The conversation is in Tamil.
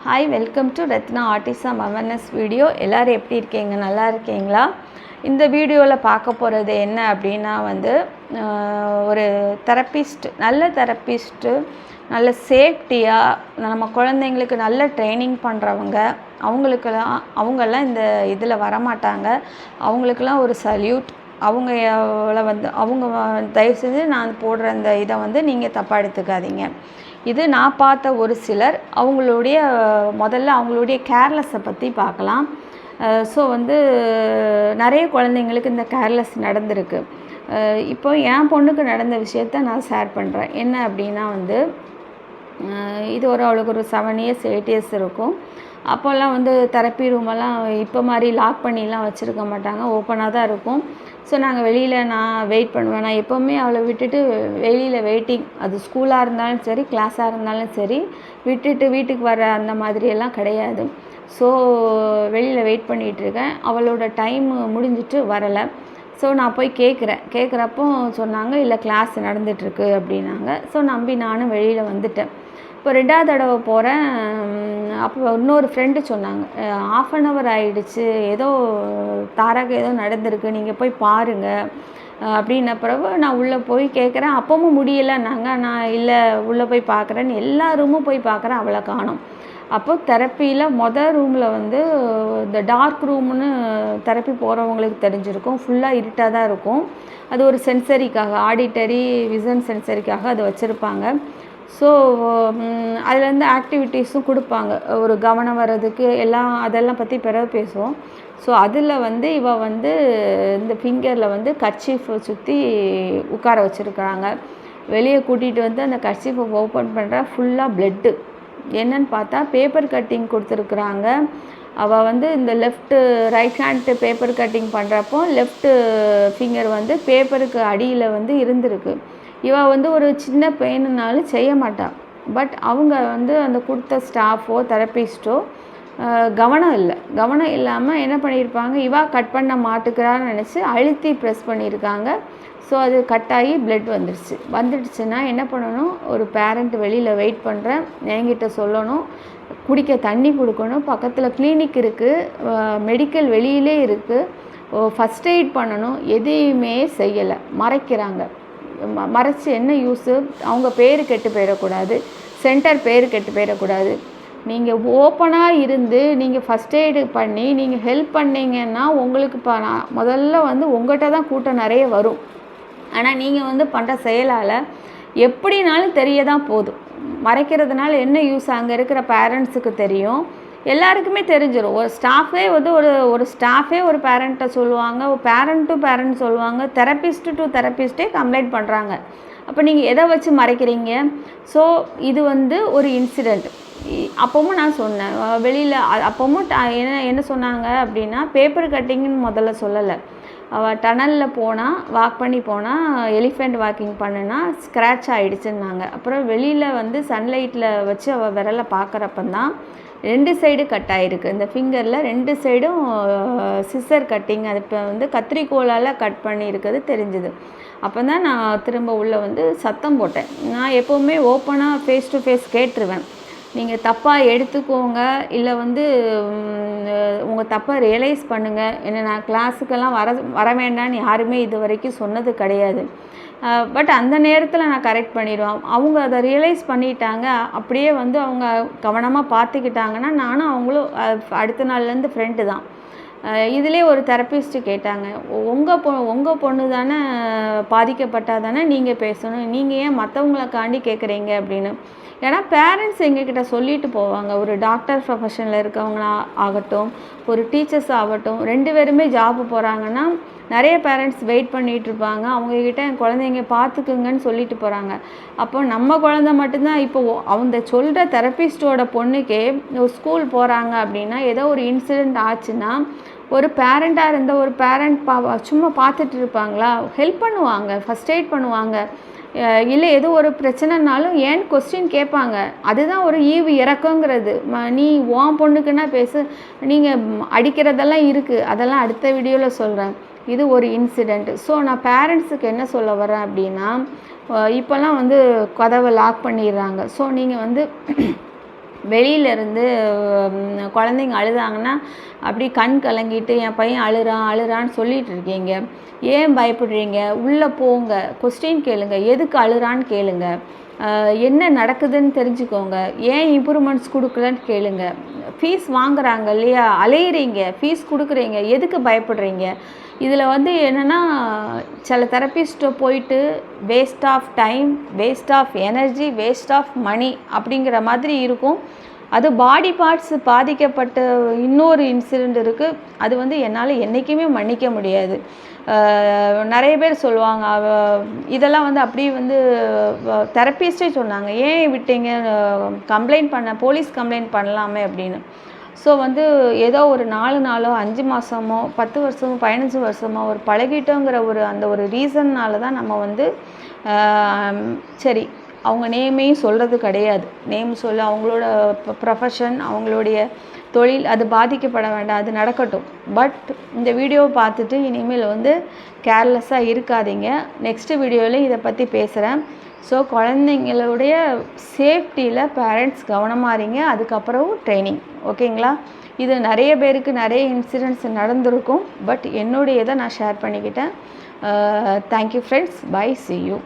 Hi, welcome to Ratna autism awareness video. எல்லோரும் எப்படி இருக்கீங்க? நல்லா இருக்கீங்களா? இந்த வீடியோவில் பார்க்க போகிறது என்ன அப்படின்னா ஒரு தெரப்பிஸ்ட், நல்ல தெரப்பிஸ்ட்டு, நல்ல சேஃப்டியாக நம்ம குழந்தைங்களுக்கு நல்ல ட்ரைனிங் பண்ணுறவங்க, அவங்கெல்லாம் இந்த இதில் வரமாட்டாங்க. அவங்களுக்கெல்லாம் ஒரு சல்யூட். அவங்க தயவுசெய்து நான் போடுற இந்த இதை நீங்கள் தப்பாக எடுத்துக்காதீங்க. இது நான் பார்த்த ஒரு சிலர். முதல்ல அவங்களுடைய கேர்லெஸ்ஸை பற்றி பார்க்கலாம். ஸோ நிறைய குழந்தைங்களுக்கு இந்த கேர்லெஸ் நடந்திருக்கு. இப்போ என் பொண்ணுக்கு நடந்த விஷயத்த நான் ஷேர் பண்ணுறேன். என்ன அப்படின்னா இது அவளுக்கு ஒரு 7 years 8 years இருக்கும். அப்போல்லாம் தெரப்பி ரூமெல்லாம் இப்போ மாதிரி லாக் பண்ணிலாம் வச்சுருக்க மாட்டாங்க, ஓப்பனாக தான் இருக்கும். ஸோ நாங்கள் வெளியில் நான் வெயிட் பண்ணுவேன். நான் எப்போவுமே அவளை விட்டுட்டு வெளியில் வெயிட்டிங், அது ஸ்கூலாக இருந்தாலும் சரி, கிளாஸாக இருந்தாலும் சரி, விட்டுட்டு வீட்டுக்கு வர அந்த மாதிரியெல்லாம் கிடையாது. ஸோ வெளியில் வெயிட் பண்ணிகிட்ருக்கேன். அவளோட டைம் முடிஞ்சிட்டு வரலை. ஸோ நான் போய் கேட்குறப்போ சொன்னாங்க, இல்லை கிளாஸ் நடந்துகிட்ருக்கு அப்படின்னாங்க. ஸோ நம்பி நானும் வெளியில் வந்துட்டேன். இப்போ 2வது தடவை போகிறேன். அப்போ இன்னொரு ஃப்ரெண்டு சொன்னாங்க, 1/2 an hour ஆகிடுச்சு, ஏதோ தாராக ஏதோ நடந்திருக்கு, நீங்கள் போய் பாருங்கள் அப்படின்ன பிறகு நான் உள்ளே போய் கேட்குறேன். அப்பவும் முடியலைன்னாங்க. நான் இல்லை, உள்ளே போய் பார்க்குறேன்னு எல்லா ரூமும் போய் பார்க்குறேன், அவளை காணோம். அப்போ தெரப்பியில் ரூமில் இந்த டார்க் ரூம்னு தெரப்பி போகிறவங்களுக்கு தெரிஞ்சிருக்கும். ஃபுல்லாக இருட்டாக தான் இருக்கும். அது ஒரு சென்சரிக்காக, ஆடிட்டரி விசன் சென்சரிக்காக அது வச்சுருப்பாங்க. ஸோ அதில் ஆக்டிவிட்டீஸும் கொடுப்பாங்க, ஒரு கவனம் வர்றதுக்கு அதெல்லாம் பற்றி பிறகு பேசுவோம். ஸோ அதில் இவள் இந்த ஃபிங்கரில் கர்ச்சீஃபை சுற்றி உட்கார வச்சுருக்காங்க. வெளியே கூட்டிகிட்டு அந்த கர்ச்சீஃபை ஓப்பன் பண்ணுறா, ஃபுல்லாக ப்ளட்டு. என்னன்னு பார்த்தா பேப்பர் கட்டிங் கொடுத்துருக்குறாங்க. அவள் இந்த ரைட் ஹேண்ட் பேப்பர் கட்டிங் பண்ணுறப்போ லெஃப்ட்டு ஃபிங்கர் பேப்பருக்கு அடியில் இருந்திருக்கு. இவள் ஒரு சின்ன பெயினுனாலும் செய்ய மாட்டாள். பட் அவங்க அந்த கொடுத்த ஸ்டாஃபோ தெரப்பிஸ்ட்டோ கவனம் இல்லாமல் என்ன பண்ணியிருப்பாங்க, இவள் கட் பண்ண மாட்டுக்கிறான்னு நினச்சி அழுத்தி ப்ரெஸ் பண்ணியிருக்காங்க. ஸோ அது கட்டாகி பிளட் வந்துடுச்சுன்னா என்ன பண்ணணும், ஒரு பேரண்ட் வெளியில் வெயிட் பண்ணுறேன், என்கிட்ட சொல்லணும், குடிக்க தண்ணி கொடுக்கணும், பக்கத்தில் கிளினிக் இருக்குது, மெடிக்கல் வெளியிலே இருக்குது, ஃபஸ்ட் எய்ட் பண்ணணும். எதையுமே செய்யலை, மறைக்கிறாங்க. மறைச்சி என்ன யூஸு? அவங்க பேர் கெட்டு போயிடக்கூடாது, சென்டர் பேர் கெட்டு போயிடக்கூடாது. நீங்கள் ஓப்பனாக இருந்து நீங்கள் ஃபஸ்ட் எய்டு பண்ணி நீங்கள் ஹெல்ப் பண்ணிங்கன்னா உங்களுக்கு முதல்ல உங்கள்கிட்ட தான் கூட்டம் நிறைய வரும். ஆனால் நீங்கள் பண்ணுற செயலால் எப்படினாலும் தெரிய தான் போதும். மறைக்கிறதுனால என்ன யூஸ்? அங்கே இருக்கிற பேரண்ட்ஸுக்கு தெரியும், எல்லாருக்குமே தெரிஞ்சிடும். ஒரு ஸ்டாஃபே ஒரு ஸ்டாஃபே ஒரு பேரண்ட்டை சொல்லுவாங்க, ஒரு பேரண்ட் டு பேரண்ட் சொல்லுவாங்க, தெரப்பிஸ்ட் டு தெரப்பிஸ்ட்டே கம்ப்ளைண்ட் பண்ணுறாங்க. அப்போ நீங்கள் எதை வச்சு மறைக்கிறீங்க? ஸோ இது ஒரு இன்சிடெண்ட். அப்பவும் நான் சொன்னேன் வெளியில். அப்பவும் என்ன சொன்னாங்க அப்படின்னா, பேப்பர் கட்டிங்னு முதல்ல சொல்லலை. அவள் டனலில் போனால், வாக் பண்ணி போனால், எலிஃபெண்ட் வாக்கிங் பண்ணுனா ஸ்க்ராட்ச் ஆகிடுச்சுன்னாங்க. அப்புறம் வெளியில் சன்லைட்டில் வச்சு அவள் விரலை பார்க்குறப்பந்தான் 2 சைடு கட் ஆகிருக்கு. இந்த ஃபிங்கரில் 2 சைடும் சிசர் கட்டிங், அது இப்போ கத்திரிக்கோளால் கட் பண்ணியிருக்கிறது தெரிஞ்சுது. அப்போ தான் நான் திரும்ப உள்ளே சத்தம் போட்டேன். நான் எப்போவுமே ஓப்பனாக ஃபேஸ் டு ஃபேஸ் கேட்டுருவேன். நீங்கள் தப்பாக எடுத்துக்கோங்க, இல்லை உங்கள் தப்பை ரியலைஸ் பண்ணுங்கள். என்ன, நான் கிளாஸுக்கெல்லாம் வர வேண்டான்னு யாருமே இது வரைக்கும் சொன்னது கிடையாது. பட் அந்த நேரத்தில் நான் கரெக்ட் பண்ணிடுவேன். அவங்க அதை ரியலைஸ் பண்ணிட்டாங்க. அப்படியே அவங்க கவனமாக பார்த்துக்கிட்டாங்கன்னா நானும் அவங்களும் அடுத்த நாள்லேருந்து ஃப்ரெண்டு தான். இதிலே ஒரு தெரப்பிஸ்ட்டு கேட்டாங்க, உங்கள் பொண்ணு தானே பாதிக்கப்பட்டால் தானே நீங்கள் பேசணும், நீங்கள் ஏன் மற்றவங்களுக்காண்டி கேட்குறீங்க அப்படின்னு. ஏன்னா பேரண்ட்ஸ் எங்ககிட்ட சொல்லிட்டு போவாங்க. ஒரு டாக்டர் ப்ரொஃபஷனில் இருக்கவங்களா ஆகட்டும், ஒரு டீச்சர்ஸ் ஆகட்டும், 2 பேருமே ஜாப்பு போகிறாங்கன்னா நிறைய பேரண்ட்ஸ் வெயிட் பண்ணிகிட்ருப்பாங்க. அவங்கக்கிட்ட என் குழந்தைங்க பார்த்துக்குங்கன்னு சொல்லிட்டு போகிறாங்க. அப்போ நம்ம குழந்தை மட்டும்தான். இப்போ அவங்க சொல்கிற தெரப்பிஸ்ட்டோட பொண்ணுக்கே ஒரு ஸ்கூல் போகிறாங்க அப்படின்னா, ஏதோ ஒரு இன்சிடெண்ட் ஆச்சுன்னா ஒரு பேரண்ட்டாக இருந்த ஒரு பேரண்ட் சும்மா பார்த்துட்டு இருப்பாங்களா? ஹெல்ப் பண்ணுவாங்க, ஃபஸ்ட் எய்ட் பண்ணுவாங்க. இல்லை ஏதோ ஒரு பிரச்சனைனாலும் ஏன் கொஸ்டின் கேட்பாங்க. அதுதான் ஒரு ஈவு இறக்கங்கிறது. நீ உன் பொண்ணுக்குன்னா பேசு, நீங்கள் அடிக்கிறதெல்லாம் இருக்குது, அதெல்லாம் அடுத்த வீடியோவில் சொல்கிறேன். இது ஒரு இன்சிடெண்ட். ஸோ நான் பேரண்ட்ஸுக்கு என்ன சொல்ல வரேன் அப்படின்னா, இப்போல்லாம் கதவை லாக் பண்ணிடுறாங்க. ஸோ நீங்கள் வெளியிலேருந்து குழந்தைங்க அழுதாங்கன்னா அப்படி கண் கலங்கிட்டு என் பையன் அழுறான்னு சொல்லிகிட்டு இருக்கீங்க. ஏன் பயப்படுறீங்க? உள்ளே போங்க, கொஸ்டின் கேளுங்க, எதுக்கு அழுறான்னு கேளுங்க, என்ன நடக்குதுன்னு தெரிஞ்சுக்கோங்க, ஏன் இம்ப்ரூவ்மெண்ட்ஸ் கொடுக்கலன்னு கேளுங்க. ஃபீஸ் வாங்குறாங்க இல்லையா, அலையிறீங்க, ஃபீஸ் கொடுக்குறீங்க, எதுக்கு பயப்படுறீங்க? இதில் வந்து என்னென்னா சில தெரப்பிஸ்ட்டை போயிட்டு waste of time, waste of energy, waste of money அப்படிங்கிற மாதிரி இருக்கும். அது பாடி பார்ட்ஸ் பாதிக்கப்பட்ட இன்னொரு இன்சிடெண்ட் இருக்குது. அது வந்து என்னால் என்றைக்குமே மன்னிக்க முடியாது. நிறைய பேர் சொல்லுவாங்க, இதெல்லாம் வந்து அப்படியே வந்து தெரப்பிஸ்டே சொன்னாங்க, ஏன் விட்டீங்க, போலீஸ் கம்ப்ளைண்ட் பண்ணலாமே அப்படின்னு. ஸோ வந்து ஏதோ ஒரு 4 நாளோ 5 மாதமோ 10 வருஷமோ 15 வருஷமோ ஒரு பழகிட்டோங்கிற ஒரு ரீசன்னால் தான் நம்ம வந்து சரி, அவங்க நேமையும் சொல்கிறது கிடையாது. நேம் சொல்ல அவங்களோட ப்ரொஃபஷன், அவங்களுடைய தொழில் அது பாதிக்கப்பட வேண்டாம், அது நடக்கட்டும். பட் இந்த வீடியோவை பார்த்துட்டு இனிமேல் வந்து கேர்லெஸ்ஸாக இருக்காதீங்க. நெக்ஸ்ட்டு வீடியோவில் இதை பற்றி பேசுகிறேன். ஸோ குழந்தைங்களுடைய சேஃப்டியில் பேரண்ட்ஸ் கவனமாக இருங்க. அதுக்கப்புறம் ட்ரைனிங், ஓகேங்களா? இது நிறைய பேருக்கு நிறைய இன்சிடென்ட்ஸ் நடந்திருக்கும். பட் என்னுடைய இதை நான் ஷேர் பண்ணிக்கிட்டேன். Thank you friends, bye, see you.